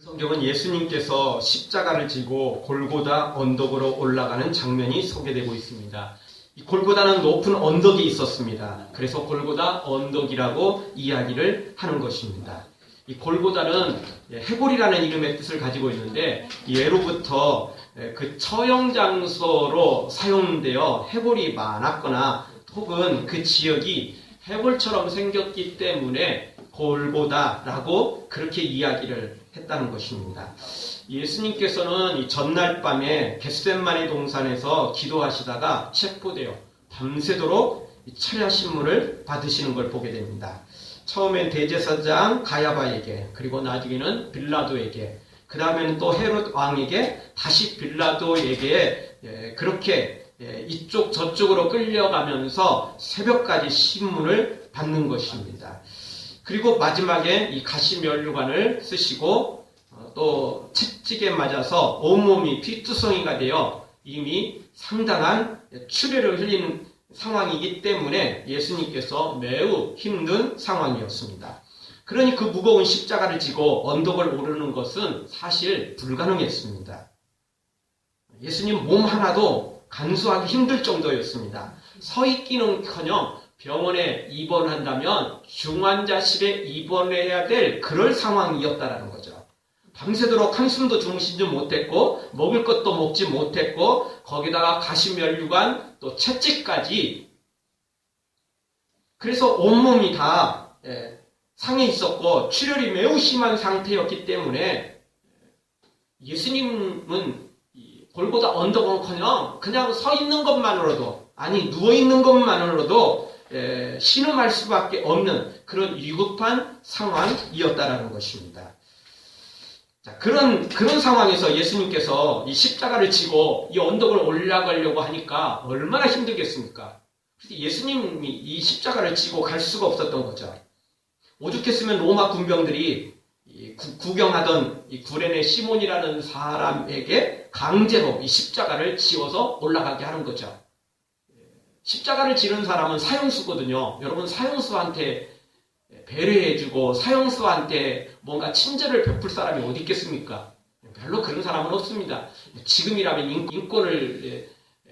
성경은 예수님께서 십자가를 지고 골고다 언덕으로 올라가는 장면이 소개되고 있습니다. 이 골고다는 높은 언덕이 있었습니다. 그래서 골고다 언덕이라고 이야기를 하는 것입니다. 이 골고다는 해골이라는 이름의 뜻을 가지고 있는데 예로부터 그 처형 장소로 사용되어 해골이 많았거나 혹은 그 지역이 해골처럼 생겼기 때문에 골고다라고 그렇게 이야기를 했다는 것입니다. 예수님께서는 이 전날 밤에 겟세마네 동산에서 기도하시다가 체포되어 밤새도록 철야 신문을 받으시는 걸 보게 됩니다. 처음엔 대제사장 가야바에게, 그리고 나중에는 빌라도에게, 그 다음에는 또 헤롯 왕에게, 다시 빌라도에게 그렇게 이쪽 저쪽으로 끌려가면서 새벽까지 신문을 받는 것입니다. 그리고 마지막에 이 가시면류관을 쓰시고 또 채찍에 맞아서 온몸이 피투성이가 되어 이미 상당한 출혈을 흘리는 상황이기 때문에 예수님께서 매우 힘든 상황이었습니다. 그러니 그 무거운 십자가를 지고 언덕을 오르는 것은 사실 불가능했습니다. 예수님 몸 하나도 간수하기 힘들 정도였습니다. 서 있기는커녕 병원에 입원한다면 중환자실에 입원해야 될 그럴 상황이었다라는 거죠. 밤새도록 한숨도 주무시지 못했고 먹을 것도 먹지 못했고 거기다가 가시면류관 또 채찍까지, 그래서 온몸이 다 상해 있었고 출혈이 매우 심한 상태였기 때문에 예수님은 골고다 언덕은커녕 그냥 서 있는 것만으로도, 아니 누워 있는 것만으로도 신음할 수밖에 없는 그런 위급한 상황이었다라는 것입니다. 자, 그런 상황에서 예수님께서 이 십자가를 지고 이 언덕을 올라가려고 하니까 얼마나 힘들겠습니까? 예수님이 이 십자가를 지고 갈 수가 없었던 거죠. 오죽했으면 로마 군병들이 구경하던 이 구레네 시몬이라는 사람에게 강제로 이 십자가를 지어서 올라가게 하는 거죠. 십자가를 지는 사람은 사형수거든요. 여러분, 사형수한테 배려해주고 사형수한테 뭔가 친절을 베풀 사람이 어디 있겠습니까? 별로 그런 사람은 없습니다. 지금이라면 인권을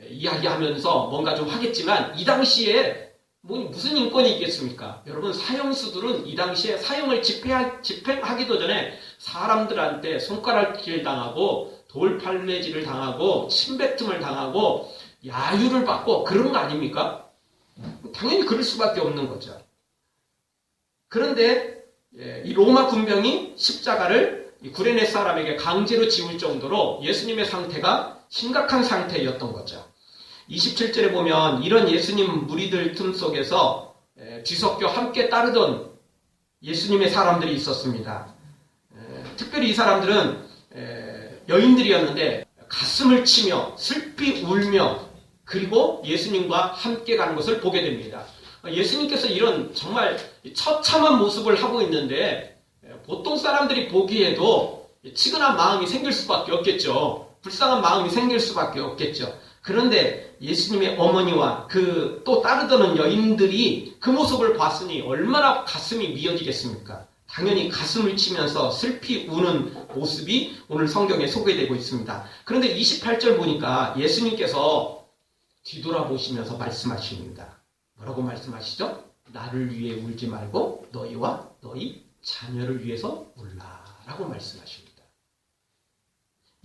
이야기하면서 뭔가 좀 하겠지만 이 당시에 무슨 인권이 있겠습니까? 여러분, 사형수들은 이 당시에 사형을 집행하기도 전에 사람들한테 손가락질 당하고 돌팔매질을 당하고 침뱉음을 당하고 야유를 받고 그런 거 아닙니까? 당연히 그럴 수밖에 없는 거죠. 그런데 이 로마 군병이 십자가를 이 구레네 사람에게 강제로 지울 정도로 예수님의 상태가 심각한 상태였던 거죠. 27절에 보면 이런 예수님 무리들 틈 속에서 뒤섞여 함께 따르던 예수님의 사람들이 있었습니다. 특별히 이 사람들은 여인들이었는데 가슴을 치며 슬피 울며 그리고 예수님과 함께 가는 것을 보게 됩니다. 예수님께서 이런 정말 처참한 모습을 하고 있는데 보통 사람들이 보기에도 치근한 마음이 생길 수밖에 없겠죠. 불쌍한 마음이 생길 수밖에 없겠죠. 그런데 예수님의 어머니와 그 또 따르던 여인들이 그 모습을 봤으니 얼마나 가슴이 미어지겠습니까? 당연히 가슴을 치면서 슬피 우는 모습이 오늘 성경에 소개되고 있습니다. 그런데 28절 보니까 예수님께서 뒤돌아보시면서 말씀하십니다. 뭐라고 말씀하시죠? 나를 위해 울지 말고 너희와 너희 자녀를 위해서 울라라고 말씀하십니다.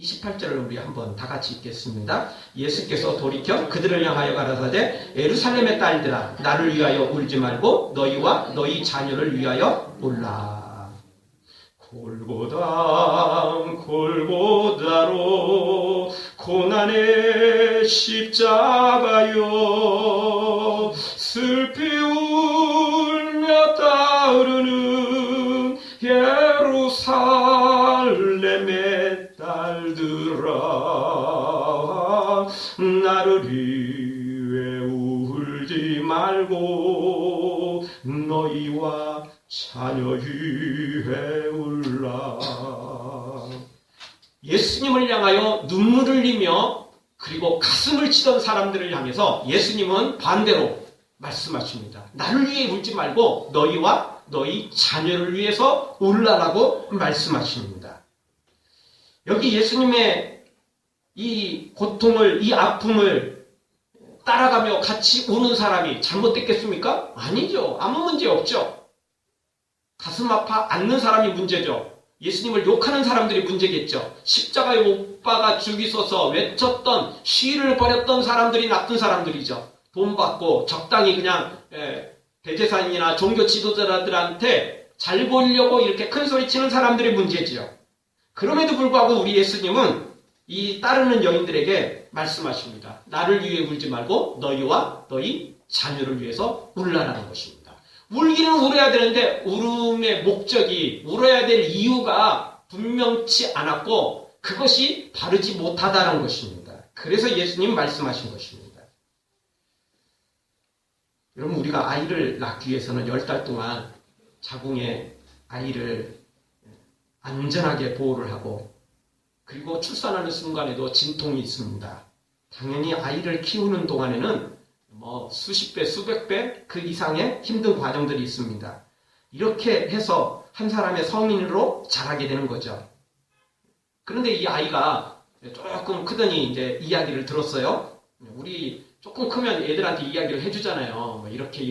28절을 우리 한번 다 같이 읽겠습니다. 예수께서 돌이켜 그들을 향하여 가라사대 예루살렘의 딸들아 나를 위하여 울지 말고 너희와 너희 자녀를 위하여 울라. 골고다로 고난의 십자가여 슬피 울며 따르는 예루살렘의 딸들아 나를 위해 울지 말고 너희와 자녀 위해 울라. 예수님을 향하여 눈물을 흘리며 그리고 가슴을 치던 사람들을 향해서 예수님은 반대로 말씀하십니다. 나를 위해 울지 말고 너희와 너희 자녀를 위해서 울라라고 말씀하십니다. 여기 예수님의 이 고통을, 이 아픔을 따라가며 같이 우는 사람이 잘못됐겠습니까? 아니죠. 아무 문제 없죠. 가슴 아파 앉는 사람이 문제죠. 예수님을 욕하는 사람들이 문제겠죠. 십자가에 못 박아 죽이소서 외쳤던, 시위를 벌였던 사람들이 나쁜 사람들이죠. 돈 받고 적당히 그냥 대제사장이나 종교 지도자들한테 잘 보이려고 이렇게 큰 소리 치는 사람들의 문제지요. 그럼에도 불구하고 우리 예수님은 이 따르는 여인들에게 말씀하십니다. 나를 위해 울지 말고 너희와 너희 자녀를 위해서 울라라는 것입니다. 울기는 울어야 되는데 울음의 목적이, 울어야 될 이유가 분명치 않았고 그것이 바르지 못하다는 것입니다. 그래서 예수님 말씀하신 것입니다. 여러분, 우리가 아이를 낳기 위해서는 10달 동안 자궁에 아이를 안전하게 보호를 하고, 그리고 출산하는 순간에도 진통이 있습니다. 당연히 아이를 키우는 동안에는 수십 배, 수백 배 그 이상의 힘든 과정들이 있습니다. 이렇게 해서 한 사람의 성인으로 자라게 되는 거죠. 그런데 이 아이가 조금 크더니 이제 이야기를 들었어요. 우리 조금 크면 애들한테 이야기를 해주잖아요. 이렇게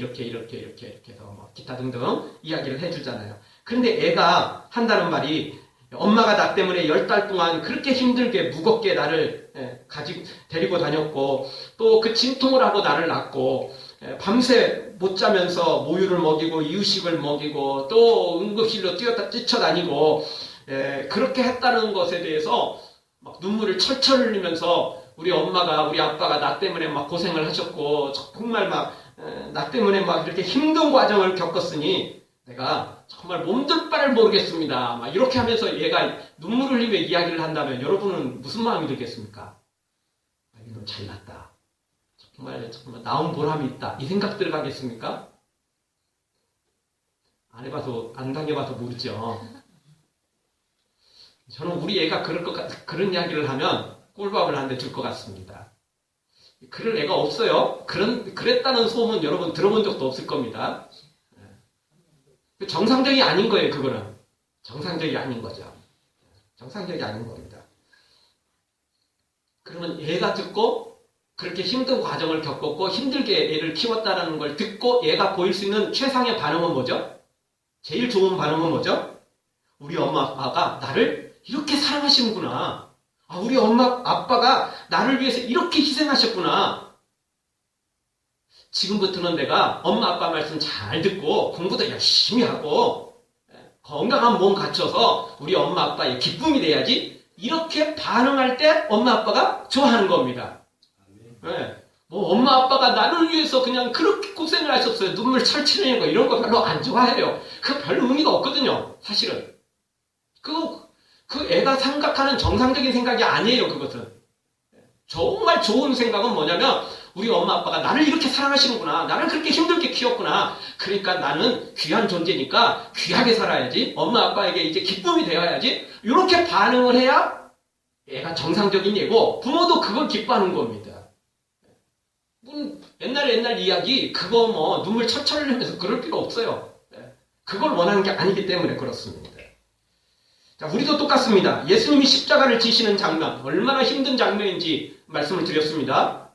해서 기타 등등 이야기를 해주잖아요. 그런데 애가 한다는 말이, 엄마가 나 때문에 10달 동안 그렇게 힘들게 무겁게 나를 데리고 다녔고, 또 그 진통을 하고 나를 낳고, 밤새 못 자면서 모유를 먹이고 이유식을 먹이고 또 응급실로 뛰쳐다니고, 그렇게 했다는 것에 대해서 막 눈물을 철철 흘리면서 우리 엄마가, 우리 아빠가 나 때문에 막 고생을 하셨고 정말 막 나 때문에 막 이렇게 힘든 과정을 겪었으니 내가 정말 몸둘 바를 모르겠습니다. 막 이렇게 하면서 얘가 눈물을 흘리며 이야기를 한다면 여러분은 무슨 마음이 들겠습니까? 이놈 잘났다. 정말 나온 보람이 있다. 이 생각 들어가겠습니까? 안 해봐서, 안 당해봐서 모르죠. 저는 우리 애가 그런 이야기를 하면 꿀밥을 한 대 줄 것 같습니다. 그럴 애가 없어요. 그랬다는 소문 여러분 들어본 적도 없을 겁니다. 정상적이 아닌 거예요, 그거는. 정상적이 아닌 거죠. 정상적이 아닌 겁니다. 그러면 얘가 듣고 그렇게 힘든 과정을 겪었고 힘들게 애를 키웠다는 걸 듣고 얘가 보일 수 있는 최상의 반응은 뭐죠? 제일 좋은 반응은 뭐죠? 우리 엄마 아빠가 나를 이렇게 사랑하시는구나. 우리 엄마 아빠가 나를 위해서 이렇게 희생하셨구나. 지금부터는 내가 엄마 아빠 말씀 잘 듣고 공부도 열심히 하고 건강한 몸 갖춰서 우리 엄마 아빠의 기쁨이 돼야지. 이렇게 반응할 때 엄마 아빠가 좋아하는 겁니다. 엄마 아빠가 나를 위해서 그냥 그렇게 고생을 하셨어요. 눈물 철철 흘리는 거 이런 거 별로 안 좋아해요. 그거 별로 의미가 없거든요. 사실은. 그 애가 생각하는 정상적인 생각이 아니에요. 그것은. 정말 좋은 생각은 뭐냐면 우리 엄마 아빠가 나를 이렇게 사랑하시는구나. 나를 그렇게 힘들게 키웠구나. 그러니까 나는 귀한 존재니까 귀하게 살아야지. 엄마 아빠에게 이제 기쁨이 되어야지. 이렇게 반응을 해야 애가 정상적인 애고 부모도 그걸 기뻐하는 겁니다. 옛날 이야기 그거 눈물 철철 흘리면서 그럴 필요 없어요. 그걸 원하는 게 아니기 때문에 그렇습니다. 자, 우리도 똑같습니다. 예수님이 십자가를 지시는 장면, 얼마나 힘든 장면인지 말씀을 드렸습니다.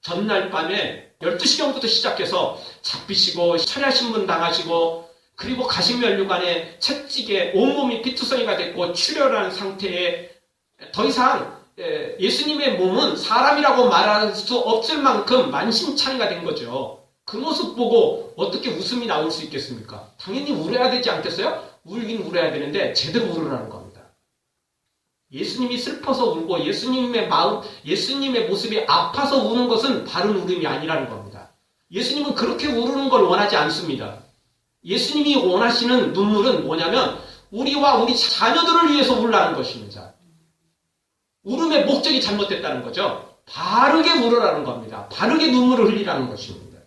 전날 밤에 12시경부터 시작해서 잡히시고 철야신문 당하시고 그리고 가시면류관에 채찍에 온몸이 피투성이가 됐고 출혈한 상태에 더 이상 예수님의 몸은 사람이라고 말할 수 없을 만큼 만신창이가 된 거죠. 그 모습 보고 어떻게 웃음이 나올 수 있겠습니까? 당연히 울어야 되지 않겠어요? 울긴 울어야 되는데 제대로 울으라는 겁니다. 예수님이 슬퍼서 울고 예수님의 마음, 예수님의 모습이 아파서 우는 것은 바른 울음이 아니라는 겁니다. 예수님은 그렇게 우는 걸 원하지 않습니다. 예수님이 원하시는 눈물은 뭐냐면 우리와 우리 자녀들을 위해서 울라는 것입니다. 울음의 목적이 잘못됐다는 거죠. 바르게 울으라는 겁니다. 바르게 눈물을 흘리라는 것입니다.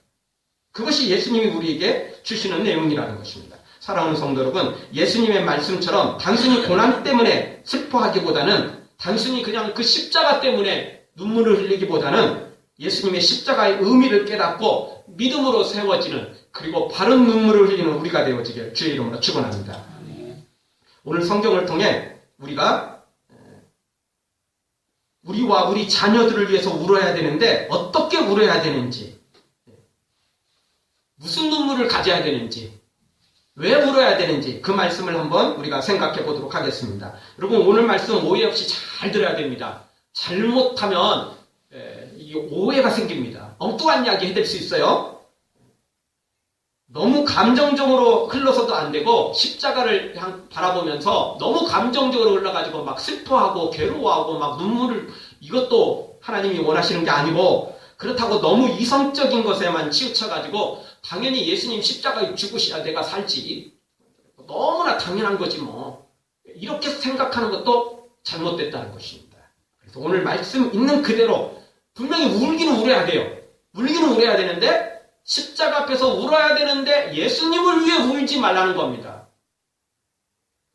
그것이 예수님이 우리에게 주시는 내용이라는 것입니다. 사랑하는 성도 여러분, 예수님의 말씀처럼 단순히 고난 때문에 슬퍼하기보다는 단순히 그냥 그 십자가 때문에 눈물을 흘리기보다는 예수님의 십자가의 의미를 깨닫고 믿음으로 세워지는 그리고 바른 눈물을 흘리는 우리가 되어지길 주의 이름으로 축원합니다. 오늘 성경을 통해 우리가 우리와 우리 자녀들을 위해서 울어야 되는데 어떻게 울어야 되는지, 무슨 눈물을 가져야 되는지, 왜 울어야 되는지 그 말씀을 한번 우리가 생각해 보도록 하겠습니다. 여러분 오늘 말씀 오해 없이 잘 들어야 됩니다. 잘못하면 이 오해가 생깁니다. 엉뚱한 이야기 해댈 수 있어요. 너무 감정적으로 흘러서도 안 되고 십자가를 바라보면서 너무 감정적으로 흘러가지고 막 슬퍼하고 괴로워하고 막 눈물을, 이것도 하나님이 원하시는 게 아니고, 그렇다고 너무 이성적인 것에만 치우쳐가지고 당연히 예수님 십자가에 죽으셔야 내가 살지, 너무나 당연한 거지 뭐, 이렇게 생각하는 것도 잘못됐다는 것입니다. 그래서 오늘 말씀 있는 그대로 분명히 울기는 울어야 돼요. 울기는 울어야 되는데 십자가 앞에서 울어야 되는데 예수님을 위해 울지 말라는 겁니다.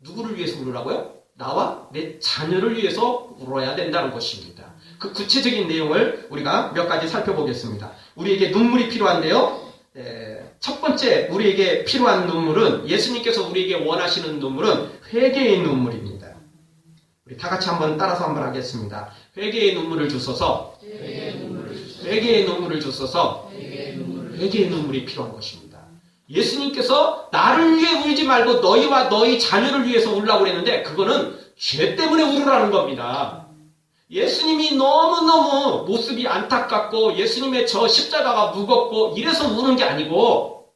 누구를 위해서 울으라고요? 나와 내 자녀를 위해서 울어야 된다는 것입니다. 그 구체적인 내용을 우리가 몇 가지 살펴보겠습니다. 우리에게 눈물이 필요한데요. 첫 번째 우리에게 필요한 눈물은, 예수님께서 우리에게 원하시는 눈물은 회개의 눈물입니다. 우리 다 같이 한번 따라서 한번 하겠습니다. 회개의 눈물을 주소서. 회개의 눈물을 주소서. 회개의 눈물이 필요한 것입니다. 예수님께서 나를 위해 울지 말고 너희와 너희 자녀를 위해서 울라고 그랬는데 그거는 죄 때문에 울으라는 겁니다. 예수님이 너무너무 모습이 안타깝고 예수님의 저 십자가가 무겁고 이래서 우는 게 아니고,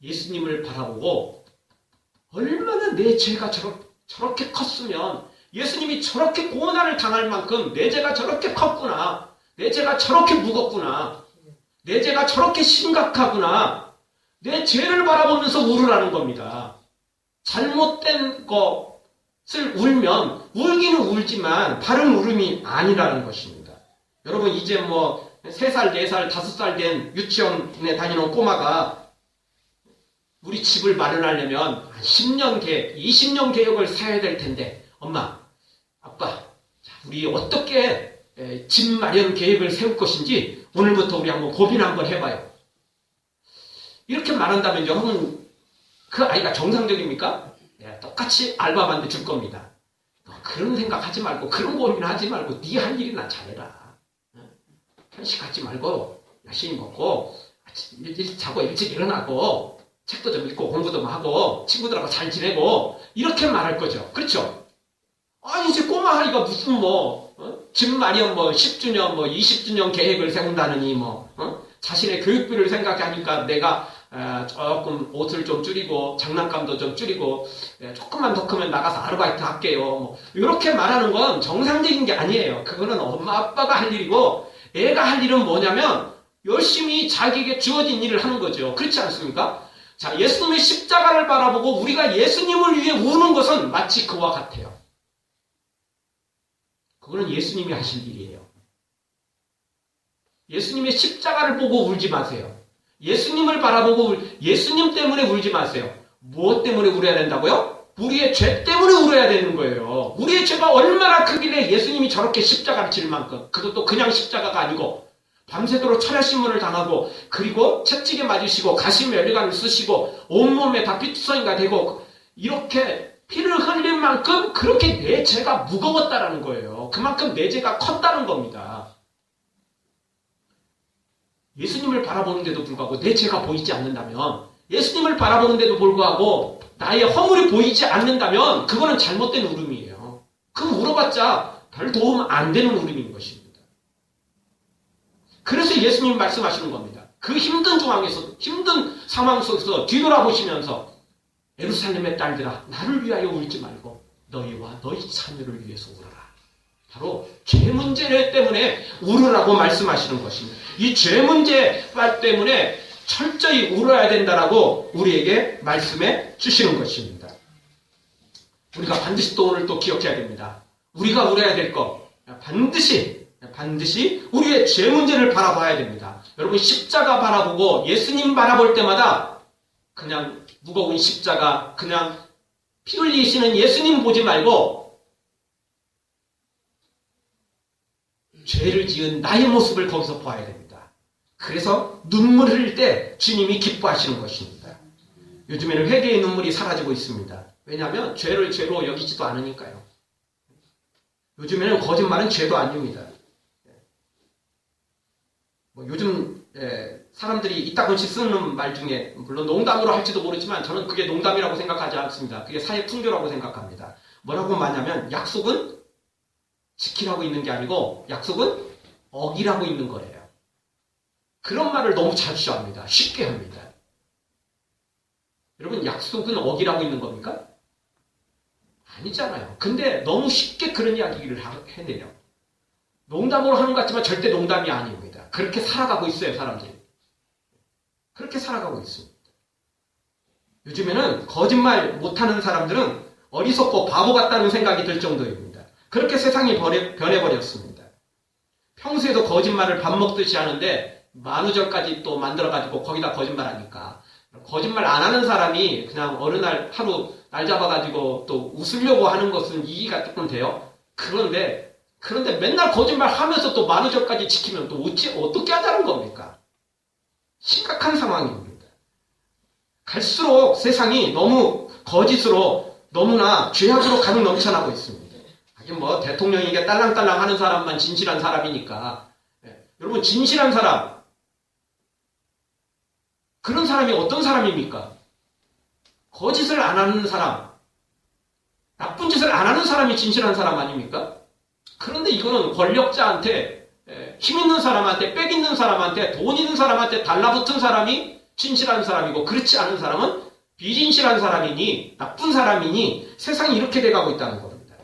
예수님을 바라보고 얼마나 내 죄가 저렇게 컸으면, 예수님이 저렇게 고난을 당할 만큼 내 죄가 저렇게 컸구나, 내 죄가 저렇게 무겁구나, 내 죄가 저렇게 심각하구나, 내 죄를 바라보면서 울으라는 겁니다. 잘못된 것을 울면 울기는 울지만 바른 울음이 아니라는 것입니다. 여러분 이제 뭐 3살, 4살, 5살 된 유치원에 다니는 꼬마가 우리 집을 마련하려면 10년 계획, 20년 계획을 세워야 될 텐데, 엄마, 아빠, 우리 어떻게 집 마련 계획을 세울 것인지 오늘부터 우리 한번 고민 한번 해봐요. 이렇게 말한다면 여러분 그 아이가 정상적입니까? 똑같이 알바반대 줄 겁니다. 그런 생각하지 말고, 그런 고민하지 말고 네 할 일이나 잘해라. 편식하지 말고 열심히 먹고 일찍 자고 일찍 일어나고 책도 좀 읽고 공부도 하고 친구들하고 잘 지내고, 이렇게 말할 거죠. 그렇죠? 아니 이제 꼬마 아이가 무슨 집 마련 10주년 20주년 계획을 세운다느니 자신의 교육비를 생각하니까 내가 조금 옷을 좀 줄이고 장난감도 좀 줄이고 조금만 더 크면 나가서 아르바이트 할게요. 이렇게 말하는 건 정상적인 게 아니에요. 그거는 엄마 아빠가 할 일이고, 애가 할 일은 뭐냐면 열심히 자기에게 주어진 일을 하는 거죠. 그렇지 않습니까? 자, 예수님의 십자가를 바라보고 우리가 예수님을 위해 우는 것은 마치 그와 같아요. 그거는 예수님이 하실 일이에요. 예수님의 십자가를 보고 울지 마세요. 예수님을 바라보고 예수님 때문에 울지 마세요. 무엇 때문에 울어야 된다고요? 우리의 죄 때문에 울어야 되는 거예요. 우리의 죄가 얼마나 크길래 예수님이 저렇게 십자가를 질 만큼, 그것도 그냥 십자가가 아니고 밤새도록 철야신문을 당하고, 그리고 채찍에 맞으시고 가시에 멸류관을 쓰시고 온몸에 다 피투성이가 되고 이렇게 피를 흘릴 만큼 그렇게 내 죄가 무거웠다라는 거예요. 그만큼 내 죄가 컸다는 겁니다. 예수님을 바라보는데도 불구하고 내 죄가 보이지 않는다면, 예수님을 바라보는데도 불구하고 나의 허물이 보이지 않는다면 그거는 잘못된 울음이에요. 그럼 울어봤자 별 도움 안 되는 울음인 것입니다. 그래서 예수님이 말씀하시는 겁니다. 그 힘든 중앙에서도, 힘든 상황 속에서 뒤돌아보시면서 예루살렘의 딸들아, 나를 위하여 울지 말고 너희와 너희 자녀를 위해서 울어라. 바로 죄 문제 때문에 울으라고 말씀하시는 것입니다. 이 죄 문제 때문에 철저히 울어야 된다라고 우리에게 말씀해 주시는 것입니다. 우리가 반드시 또 오늘 또 기억해야 됩니다. 우리가 울어야 될 것, 반드시 우리의 죄 문제를 바라봐야 됩니다. 여러분 십자가 바라보고 예수님 바라볼 때마다 그냥 무거운 십자가, 그냥 피 흘리시는 예수님 보지 말고 죄를 지은 나의 모습을 거기서 봐야 됩니다. 그래서 눈물 흘릴 때 주님이 기뻐하시는 것입니다. 요즘에는 회개의 눈물이 사라지고 있습니다. 왜냐하면 죄를 죄로 여기지도 않으니까요. 요즘에는 거짓말은 죄도 아닙니다. 요즘 사람들이 이따금씩 쓰는 말 중에 물론 농담으로 할지도 모르지만 저는 그게 농담이라고 생각하지 않습니다. 그게 사회 풍조라고 생각합니다. 뭐라고 말하냐면 약속은 지키라고 있는 게 아니고 약속은 어기라고 있는 거예요. 그런 말을 너무 자주 합니다. 쉽게 합니다. 여러분 약속은 어기라고 있는 겁니까? 아니잖아요. 근데 너무 쉽게 그런 이야기를 해내요. 농담으로 하는 것 같지만 절대 농담이 아닙니다. 그렇게 살아가고 있어요, 사람들이. 그렇게 살아가고 있습니다. 요즘에는 거짓말 못하는 사람들은 어리석고 바보 같다는 생각이 들 정도입니다. 그렇게 세상이 변해버렸습니다. 평소에도 거짓말을 밥 먹듯이 하는데 만우절까지 또 만들어가지고 거기다 거짓말하니까 거짓말 안 하는 사람이 그냥 어느 날 하루 날 잡아가지고 또 웃으려고 하는 것은 이해가 조금 돼요. 그런데 맨날 거짓말 하면서 또 만우절까지 지키면 또 어떻게 하자는 겁니까? 심각한 상황입니다. 갈수록 세상이 너무 거짓으로 너무나 죄악으로 가득 넘쳐나고 있습니다. 하긴 뭐 대통령에게 딸랑딸랑 하는 사람만 진실한 사람이니까. 여러분 진실한 사람 그런 사람이 어떤 사람입니까? 거짓을 안 하는 사람, 나쁜 짓을 안 하는 사람이 진실한 사람 아닙니까? 그런데 이거는 권력자한테, 힘 있는 사람한테, 빽 있는 사람한테, 돈 있는 사람한테 달라붙은 사람이 진실한 사람이고 그렇지 않은 사람은 비진실한 사람이니 나쁜 사람이니 세상이 이렇게 돼가고 있다는 겁니다.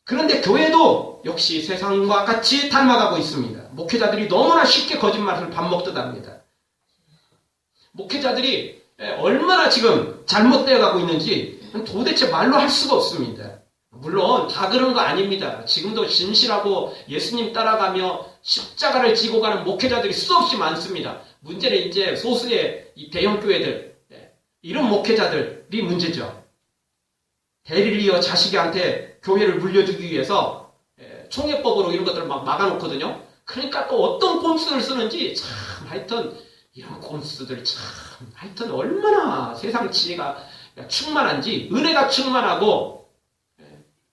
그런데 교회도 역시 세상과 같이 닮아가고 있습니다. 목회자들이 너무나 쉽게 거짓말을 밥 먹듯 합니다. 목회자들이 얼마나 지금 잘못되어 가고 있는지 도대체 말로 할 수가 없습니다. 물론 다 그런 거 아닙니다. 지금도 진실하고 예수님 따라가며 십자가를 지고 가는 목회자들이 수없이 많습니다. 문제는 이제 소수의 이 대형 교회들, 이런 목회자들이 문제죠. 대리를 이어 자식한테 교회를 물려주기 위해서 총회법으로 이런 것들을 막 막아놓거든요. 그러니까 또 어떤 꼼수를 쓰는지 참 하여튼 이런 꼼수들 참 하여튼 얼마나 세상 지혜가 충만한지 은혜가 충만하고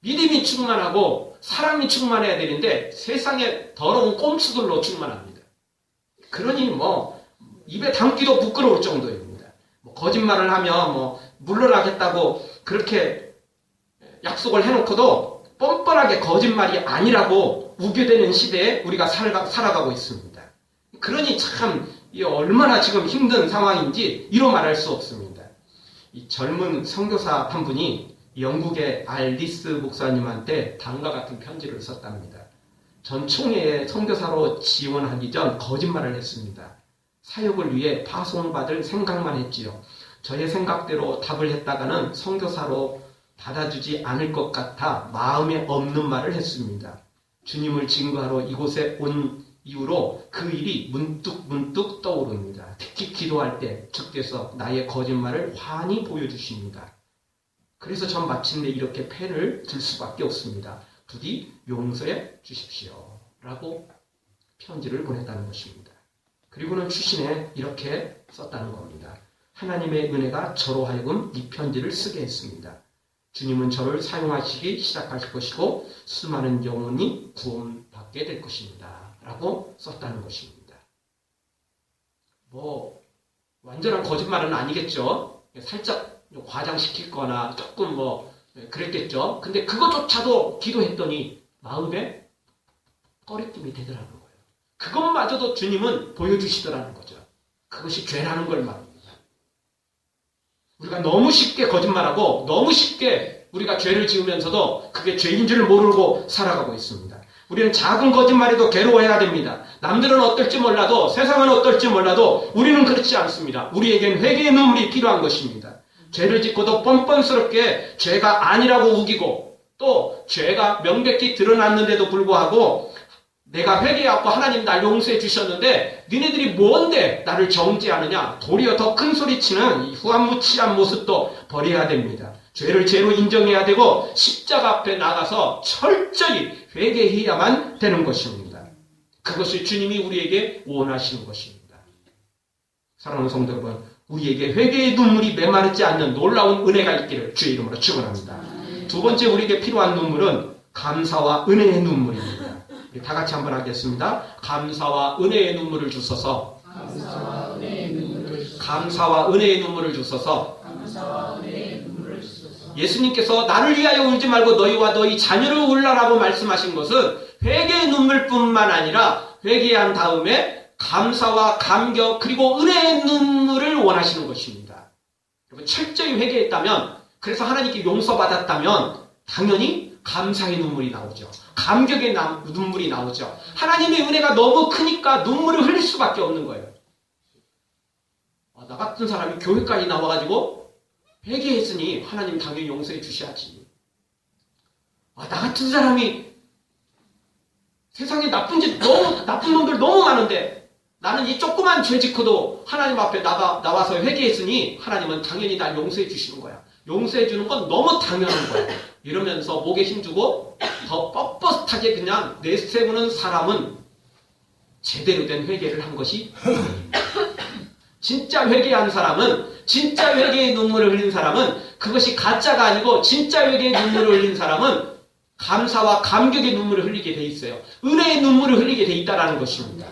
믿음이 충만하고 사랑이 충만해야 되는데 세상에 더러운 꼼수들로 충만합니다. 그러니 뭐 입에 담기도 부끄러울 정도입니다. 뭐 거짓말을 하면 물러나겠다고 그렇게 약속을 해놓고도 뻔뻔하게 거짓말이 아니라고 우겨대는 시대에 우리가 살아가고 있습니다. 그러니 참 얼마나 지금 힘든 상황인지 이로 말할 수 없습니다. 이 젊은 선교사 한 분이 영국의 알리스 목사님한테 다음과 같은 편지를 썼답니다. 전 총회에 선교사로 지원하기 전 거짓말을 했습니다. 사역을 위해 파송받을 생각만 했지요. 저의 생각대로 답을 했다가는 선교사로 받아주지 않을 것 같아 마음에 없는 말을 했습니다. 주님을 증거하러 이곳에 온 이후로 그 일이 문득 떠오릅니다. 특히 기도할 때 주께서 나의 거짓말을 환히 보여주십니다. 그래서 전 마침내 이렇게 펜을 들 수밖에 없습니다. 부디 용서해 주십시오. 라고 편지를 보냈다는 것입니다. 그리고는 추신에 이렇게 썼다는 겁니다. 하나님의 은혜가 저로 하여금 이 편지를 쓰게 했습니다. 주님은 저를 사용하시기 시작하실 것이고 수많은 영혼이 구원받게 될 것입니다. 라고 썼다는 것입니다. 완전한 거짓말은 아니겠죠. 살짝 과장시킬 거나 조금 그랬겠죠. 근데 그것조차도 기도했더니 마음에 꺼리낌이 되더라는 거예요. 그것마저도 주님은 보여주시더라는 거죠. 그것이 죄라는 걸 말합니다. 우리가 너무 쉽게 거짓말하고 너무 쉽게 우리가 죄를 지으면서도 그게 죄인 줄 모르고 살아가고 있습니다. 우리는 작은 거짓말에도 괴로워해야 됩니다. 남들은 어떨지 몰라도 세상은 어떨지 몰라도 우리는 그렇지 않습니다. 우리에겐 회개의 눈물이 필요한 것입니다. 죄를 짓고도 뻔뻔스럽게 죄가 아니라고 우기고 또 죄가 명백히 드러났는데도 불구하고 내가 회개하고 하나님 날 용서해 주셨는데 니네들이 뭔데 나를 정죄하느냐 도리어 더 큰 소리치는 이 후한무치한 모습도 버려야 됩니다. 죄를 죄로 인정해야 되고 십자가 앞에 나가서 철저히 회개해야만 되는 것입니다. 그것이 주님이 우리에게 원하시는 것입니다. 사랑하는 성도 여러분, 우리에게 회개의 눈물이 메마르지 않는 놀라운 은혜가 있기를 주의 이름으로 축원합니다. 두 번째 우리에게 필요한 눈물은 감사와 은혜의 눈물입니다. 우리 다 같이 한번 하겠습니다. 감사와 은혜의 눈물을 주소서. 감사와 은혜의 눈물을 주소서. 감사와 은혜의 눈물을 주소서. 감사와 은혜의 눈물을 주소서. 예수님께서 나를 위하여 울지 말고 너희와 너희 자녀를 울라라고 말씀하신 것은 회개의 눈물뿐만 아니라 회개한 다음에 감사와 감격 그리고 은혜의 눈물을 원하시는 것입니다. 여러분 철저히 회개했다면, 그래서 하나님께 용서받았다면 당연히 감사의 눈물이 나오죠. 감격의 눈물이 나오죠. 하나님의 은혜가 너무 크니까 눈물을 흘릴 수밖에 없는 거예요. 나 같은 사람이 교회까지 나와가지고 회개했으니 하나님 당연히 용서해 주셔야지. 나 같은 사람이 세상에 나쁜 놈들 너무 많은데 나는 이 조그만 죄 짓고도 하나님 앞에 나와서 회개했으니 하나님은 당연히 날 용서해 주시는 거야. 용서해 주는 건 너무 당연한 거야. 이러면서 목에 힘주고 더 뻣뻣하게 그냥 내세우는 사람은 제대로 된 회개를 한 것이 아닙니다. 진짜 회개한 사람은, 진짜 회개의 눈물을 흘린 사람은 그것이 가짜가 아니고 진짜 회개의 눈물을 흘린 사람은 감사와 감격의 눈물을 흘리게 돼 있어요. 은혜의 눈물을 흘리게 돼 있다는 것입니다.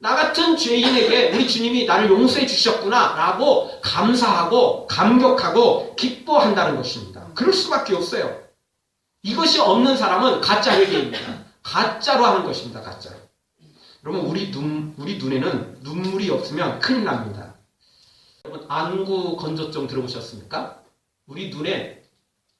나 같은 죄인에게 우리 주님이 나를 용서해 주셨구나 라고 감사하고 감격하고 기뻐한다는 것입니다. 그럴 수밖에 없어요. 이것이 없는 사람은 가짜 회개입니다. 가짜로 하는 것입니다. 가짜로. 여러분 우리 눈에는 눈물이 없으면 큰일 납니다. 여러분 안구 건조증 들어보셨습니까? 우리 눈에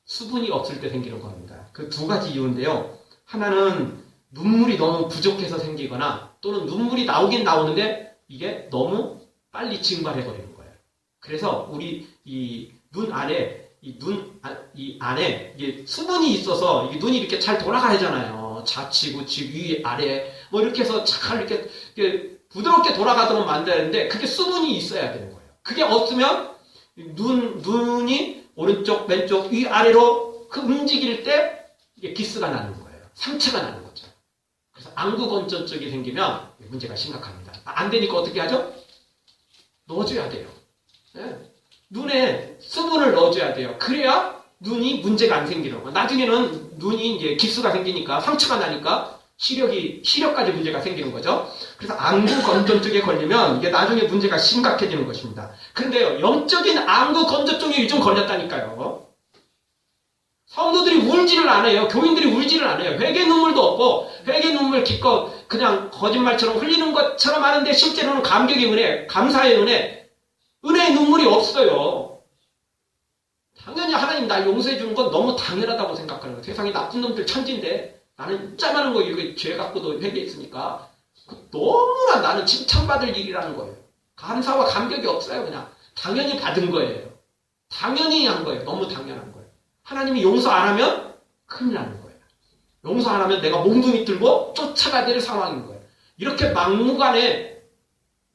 수분이 없을 때 생기는 겁니다. 그 두 가지 이유인데요. 하나는 눈물이 너무 부족해서 생기거나 또는 눈물이 나오긴 나오는데 이게 너무 빨리 증발해버리는 거예요. 그래서 우리 이 눈 안에 이 안에 이게 수분이 있어서 이게 눈이 이렇게 잘 돌아가잖아요. 좌측, 우측, 위, 아래 뭐 이렇게 해서 잘 이렇게 부드럽게 돌아가도록 만드는데 그게 수분이 있어야 되는 거예요. 그게 없으면 눈이 오른쪽, 왼쪽, 위, 아래로 그 움직일 때 이게 기스가 나는 거예요. 상처가 나는 거죠. 그래서 안구 건조증이 생기면 문제가 심각합니다. 안 되니까 어떻게 하죠? 넣어줘야 돼요. 네. 눈에 수분을 넣어줘야 돼요. 그래야 눈이 문제가 안 생기는 거예요. 나중에는 눈이 이제 기스가 생기니까 상처가 나니까 시력까지 문제가 생기는 거죠. 그래서 안구 건조증에 걸리면 이게 나중에 문제가 심각해지는 것입니다. 그런데요, 영적인 안구 건조증이 요즘 걸렸다니까요. 성도들이 울지를 않아요. 교인들이 울지를 않아요. 회개 눈물도 없고 회개 눈물 기껏 그냥 거짓말처럼 흘리는 것처럼 하는데 실제로는 감격의 은혜, 감사의 은혜, 은혜의 눈물이 없어요. 당연히 하나님 날 용서해 주는 건 너무 당연하다고 생각하는 거예요. 세상에 나쁜 놈들 천지인데 나는 짜만한 거 이거 죄 갖고도 회개했으니까 너무나 나는 칭찬받을 일이라는 거예요. 감사와 감격이 없어요. 그냥 당연히 받은 거예요. 당연히 한 거예요. 너무 당연한 거예요. 하나님이 용서 안 하면 큰일 나는 거예요. 용서 안 하면 내가 몽둥이 들고 쫓아가야 될 상황인 거예요. 이렇게 막무가내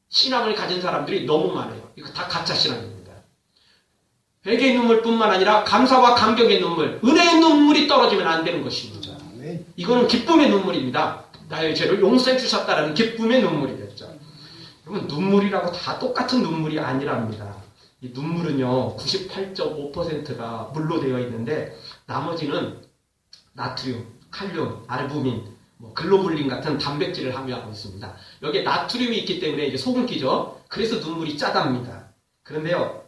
신앙을 가진 사람들이 너무 많아요. 이거 다 가짜 신앙입니다. 회개의 눈물뿐만 아니라 감사와 감격의 눈물, 은혜의 눈물이 떨어지면 안 되는 것입니다. 이거는 기쁨의 눈물입니다. 나의 죄를 용서해 주셨다는 기쁨의 눈물이겠죠. 여러분 눈물이라고 다 똑같은 눈물이 아니랍니다. 이 눈물은요 98.5%가 물로 되어 있는데 나머지는 나트륨, 칼륨, 알부민, 글로불린 같은 단백질을 함유하고 있습니다. 여기에 나트륨이 있기 때문에 이게 소금기죠. 그래서 눈물이 짜답니다. 그런데요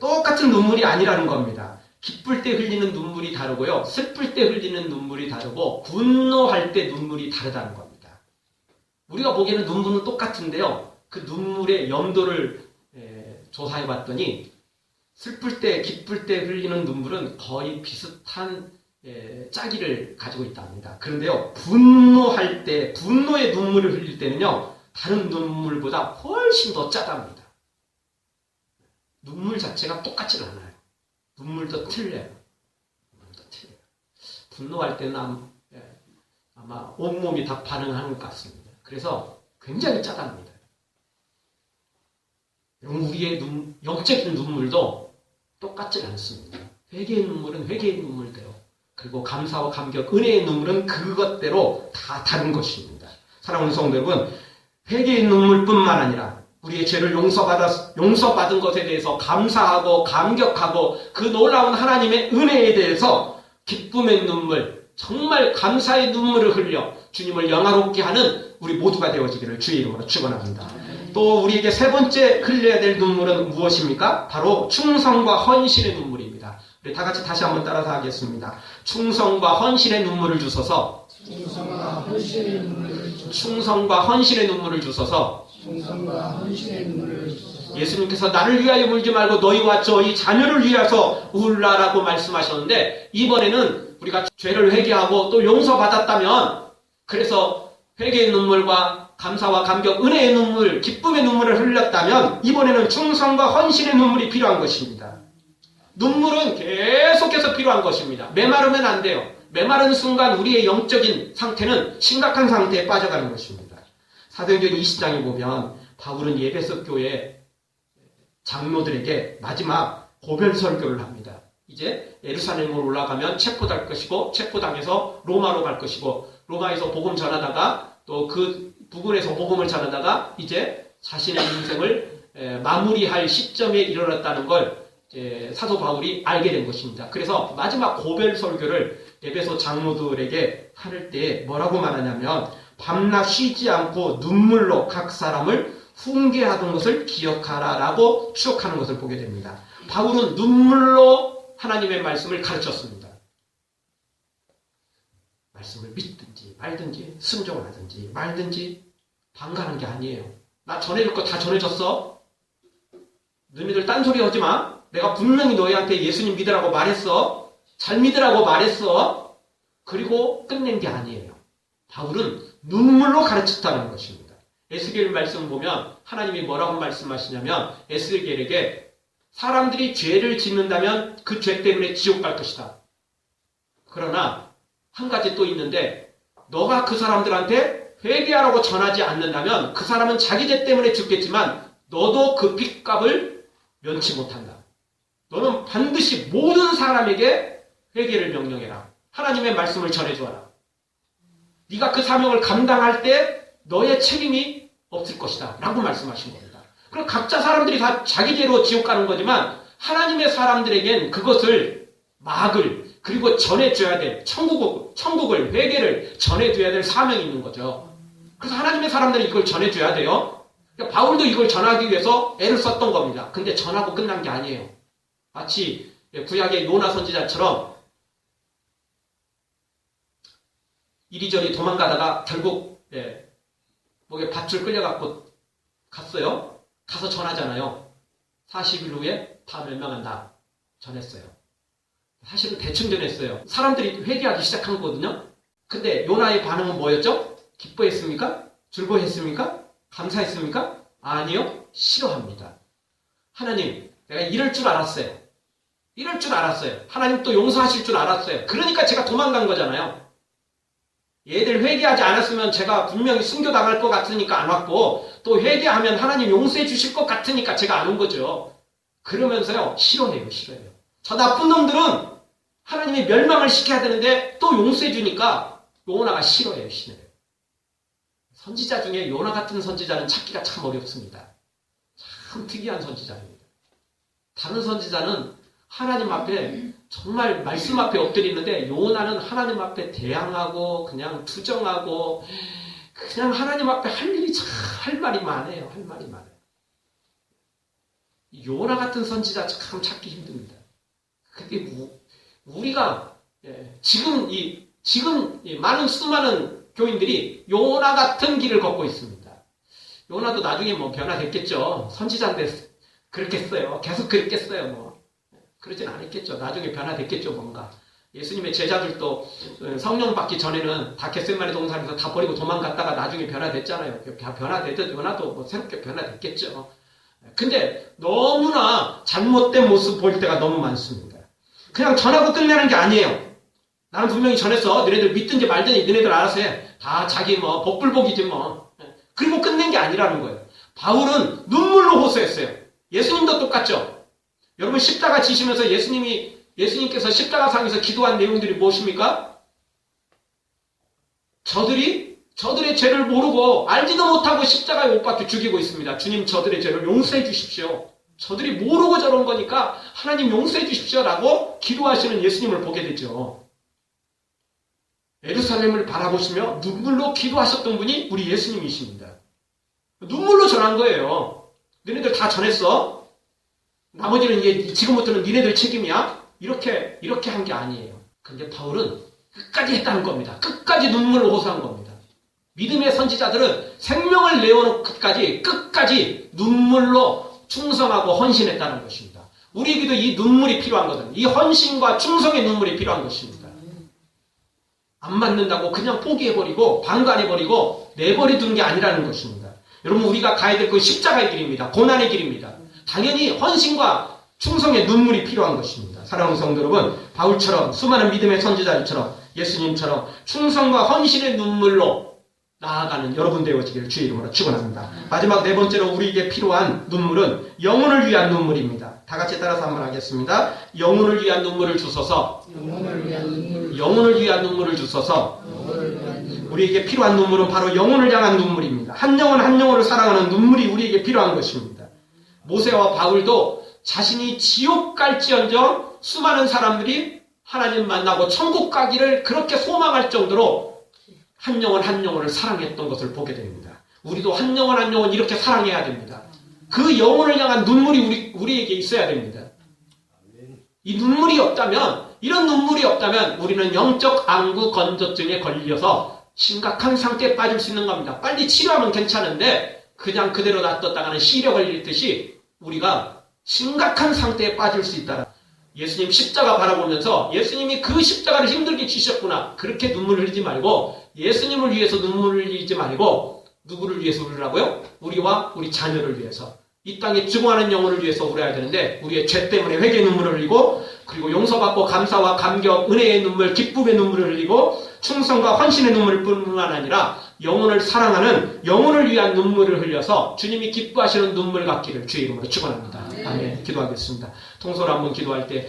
똑같은 눈물이 아니라는 겁니다. 기쁠 때 흘리는 눈물이 다르고요. 슬플 때 흘리는 눈물이 다르고 분노할 때 눈물이 다르다는 겁니다. 우리가 보기에는 눈물은 똑같은데요. 그 눈물의 염도를 조사해 봤더니 슬플 때, 기쁠 때 흘리는 눈물은 거의 비슷한 짜기를 가지고 있답니다. 그런데요. 분노할 때, 분노의 눈물을 흘릴 때는요. 다른 눈물보다 훨씬 더 짜답니다. 눈물 자체가 똑같지 않아요. 눈물도 틀려요. 분노할 때는 아마 온몸이 다 반응하는 것 같습니다. 그래서 굉장히 짜답니다. 우리의 영적인 눈물도 똑같지 않습니다. 회개의 눈물은 회개의 눈물대로, 그리고 감사와 감격, 은혜의 눈물은 그것대로 다 다른 것입니다. 사랑하는 성도 여러분, 회개의 눈물뿐만 아니라 우리의 죄를 용서받은 것에 대해서 감사하고 감격하고 그 놀라운 하나님의 은혜에 대해서 기쁨의 눈물, 정말 감사의 눈물을 흘려 주님을 영화롭게 하는 우리 모두가 되어지기를 주의 이름으로 축원합니다. 또 우리에게 세 번째 흘려야 될 눈물은 무엇입니까? 바로 충성과 헌신의 눈물입니다. 우리 다 같이 다시 한번 따라서 하겠습니다. 충성과 헌신의 눈물을 주소서. 충성과 헌신의 눈물을 주소서. 충성과 헌신의 눈물을 주소서. 충성과 헌신의 눈물을 주소서. 예수님께서 나를 위하여 울지 말고 너희와 저희 자녀를 위해서 울라라고 말씀하셨는데, 이번에는 우리가 죄를 회개하고 또 용서받았다면, 그래서 회개의 눈물과 감사와 감격, 은혜의 눈물, 기쁨의 눈물을 흘렸다면 이번에는 충성과 헌신의 눈물이 필요한 것입니다. 눈물은 계속해서 필요한 것입니다. 메마르면 안 돼요. 메마른 순간 우리의 영적인 상태는 심각한 상태에 빠져가는 것입니다. 사도행전 20장에 보면 바울은 예배석 교회 장로들에게 마지막 고별 설교를 합니다. 이제 예루살렘으로 올라가면 체포될 것이고, 체포당해서 로마로 갈 것이고, 로마에서 복음 전하다가 또 그 부근에서 복음을 전하다가 이제 자신의 인생을 마무리할 시점에 이르렀다는 걸 사도 바울이 알게 된 것입니다. 그래서 마지막 고별 설교를 에베소 장로들에게 할 때 뭐라고 말하냐면, 밤낮 쉬지 않고 눈물로 각 사람을 훈계하던 것을 기억하라라고 추억하는 것을 보게 됩니다. 바울은 눈물로 하나님의 말씀을 가르쳤습니다. 말씀을 믿든지 말든지 순종을 하든지 말든지 방관한 게 아니에요. 나 전해줄 거 다 전해줬어. 너희들 딴소리 하지 마. 내가 분명히 너희한테 예수님 믿으라고 말했어. 잘 믿으라고 말했어. 그리고 끝낸 게 아니에요. 바울은 눈물로 가르쳤다는 것입니다. 에스겔 말씀 보면 하나님이 뭐라고 말씀하시냐면, 에스겔에게 사람들이 죄를 짓는다면 그 죄 때문에 지옥 갈 것이다. 그러나 한 가지 또 있는데, 너가 그 사람들한테 회개하라고 전하지 않는다면 그 사람은 자기 죄 때문에 죽겠지만 너도 그 핏값을 면치 못한다. 너는 반드시 모든 사람에게 회개를 명령해라. 하나님의 말씀을 전해주어라. 네가 그 사명을 감당할 때 너의 책임이 없을 것이다 라고 말씀하신 겁니다. 그럼 각자 사람들이 다 자기 죄로 지옥 가는 거지만 하나님의 사람들에겐 그것을 막을, 그리고 전해줘야 될, 천국을, 회개를 전해줘야 될 사명이 있는 거죠. 그래서 하나님의 사람들이 이걸 전해줘야 돼요. 그러니까 바울도 이걸 전하기 위해서 애를 썼던 겁니다. 근데 전하고 끝난 게 아니에요. 마치 구약의 요나 선지자처럼 이리저리 도망가다가 결국 목에 밧줄 끌려갖고 갔어요. 가서 전하잖아요. 40일 후에 다 멸망한다. 전했어요. 사실은 대충 전했어요. 사람들이 회개하기 시작한 거거든요. 근데 요나의 반응은 뭐였죠? 기뻐했습니까? 즐거워했습니까? 감사했습니까? 아니요. 싫어합니다. 하나님, 내가 이럴 줄 알았어요. 이럴 줄 알았어요. 하나님 또 용서하실 줄 알았어요. 그러니까 제가 도망간 거잖아요. 얘들 회개하지 않았으면 제가 분명히 순교당할 것 같으니까 안 왔고, 또 회개하면 하나님 용서해 주실 것 같으니까 제가 안 온 거죠. 그러면서요, 싫어해요. 저 나쁜 놈들은 하나님이 멸망을 시켜야 되는데 또 용서해 주니까 요나가 싫어해요. 선지자 중에 요나 같은 선지자는 찾기가 참 어렵습니다. 참 특이한 선지자입니다. 다른 선지자는 하나님 앞에 정말 말씀 앞에 엎드리는데, 요나는 하나님 앞에 대항하고 그냥 투정하고 그냥 하나님 앞에 할 말이 많아요. 요나 같은 선지자 참 찾기 힘듭니다. 근데 우리가 지금 많은 수많은 교인들이 요나 같은 길을 걷고 있습니다. 요나도 나중에 뭐 변화됐겠죠. 선지자인데 그렇겠어요. 계속 그랬겠어요. 뭐 그러진 않았겠죠. 나중에 변화됐겠죠. 뭔가 예수님의 제자들도 성령 받기 전에는 다 겟세마네 동산에서 다 버리고 도망갔다가 나중에 변화됐잖아요. 변화되듯 요나도 뭐 새롭게 변화됐겠죠. 근데 너무나 잘못된 모습 보일 때가 너무 많습니다. 그냥 전하고 끝내는 게 아니에요. 나는 분명히 전했어. 너네들 믿든지 말든지 너네들 알아서 해. 다 자기 뭐 복불복이지 뭐. 그리고 끝낸 게 아니라는 거예요. 바울은 눈물로 호소했어요. 예수님도 똑같죠. 여러분 십자가 지시면서 예수님께서 십자가상에서 기도한 내용들이 무엇입니까? 저들이 저들의 죄를 모르고 알지도 못하고 십자가에 못 박혀 죽이고 있습니다. 주님 저들의 죄를 용서해 주십시오. 저들이 모르고 저런 거니까 하나님 용서해 주십시오라고 기도하시는 예수님을 보게 되죠. 예루살렘을 바라보시며 눈물로 기도하셨던 분이 우리 예수님이십니다. 눈물로 전한 거예요. 너네들 다 전했어? 나머지는 이제 지금부터는 니네들 책임이야? 이렇게 한 게 아니에요. 근데 바울은 끝까지 했다는 겁니다. 끝까지 눈물로 호소한 겁니다. 믿음의 선지자들은 생명을 내어놓기까지 끝까지 눈물로 충성하고 헌신했다는 것입니다. 우리에게도 이 눈물이 필요한 거든. 이 헌신과 충성의 눈물이 필요한 것입니다. 안 맞는다고 그냥 포기해버리고 방관해버리고 내버려둔 게 아니라는 것입니다. 여러분 우리가 가야 될 그 십자가의 길입니다. 고난의 길입니다. 당연히 헌신과 충성의 눈물이 필요한 것입니다. 사랑하는 성도 여러분, 바울처럼 수많은 믿음의 선지자들처럼 예수님처럼 충성과 헌신의 눈물로 나아가는 여러분 되어지기를 주의 이름으로 축원합니다. 마지막 네 번째로 우리에게 필요한 눈물은 영혼을 위한 눈물입니다. 다 같이 따라서 한번 하겠습니다. 영혼을 위한 눈물을 주소서. 영혼을 위한 눈물을 주소서. 우리에게 필요한 눈물은 바로 영혼을 향한 눈물입니다. 한 영혼 한 영혼을 사랑하는 눈물이 우리에게 필요한 것입니다. 모세와 바울도 자신이 지옥 갈지언정 수많은 사람들이 하나님 만나고 천국 가기를 그렇게 소망할 정도로 한 영혼 한 영혼을 사랑했던 것을 보게 됩니다. 우리도 한 영혼 한 영혼 이렇게 사랑해야 됩니다. 그 영혼을 향한 눈물이 우리에게 있어야 됩니다. 이 눈물이 없다면, 이런 눈물이 없다면 우리는 영적 안구 건조증에 걸려서 심각한 상태에 빠질 수 있는 겁니다. 빨리 치료하면 괜찮은데 그냥 그대로 놔뒀다가는 시력 걸리듯이 우리가 심각한 상태에 빠질 수 있다. 예수님 십자가 바라보면서 예수님이 그 십자가를 힘들게 지셨구나. 그렇게 눈물을 흘리지 말고 예수님을 위해서 눈물을 흘리지 말고 누구를 위해서 울으라고요? 우리와 우리 자녀를 위해서. 이 땅에 죽어가는 영혼을 위해서 울어야 되는데 우리의 죄 때문에 회개의 눈물을 흘리고 그리고 용서받고 감사와 감격, 은혜의 눈물, 기쁨의 눈물을 흘리고 충성과 헌신의 눈물을 뿐만 아니라 영혼을 사랑하는 영혼을 위한 눈물을 흘려서 주님이 기뻐하시는 눈물 같기를 주의 이름으로 축원합니다. 아멘. 기도하겠습니다. 통솔 한번 기도할 때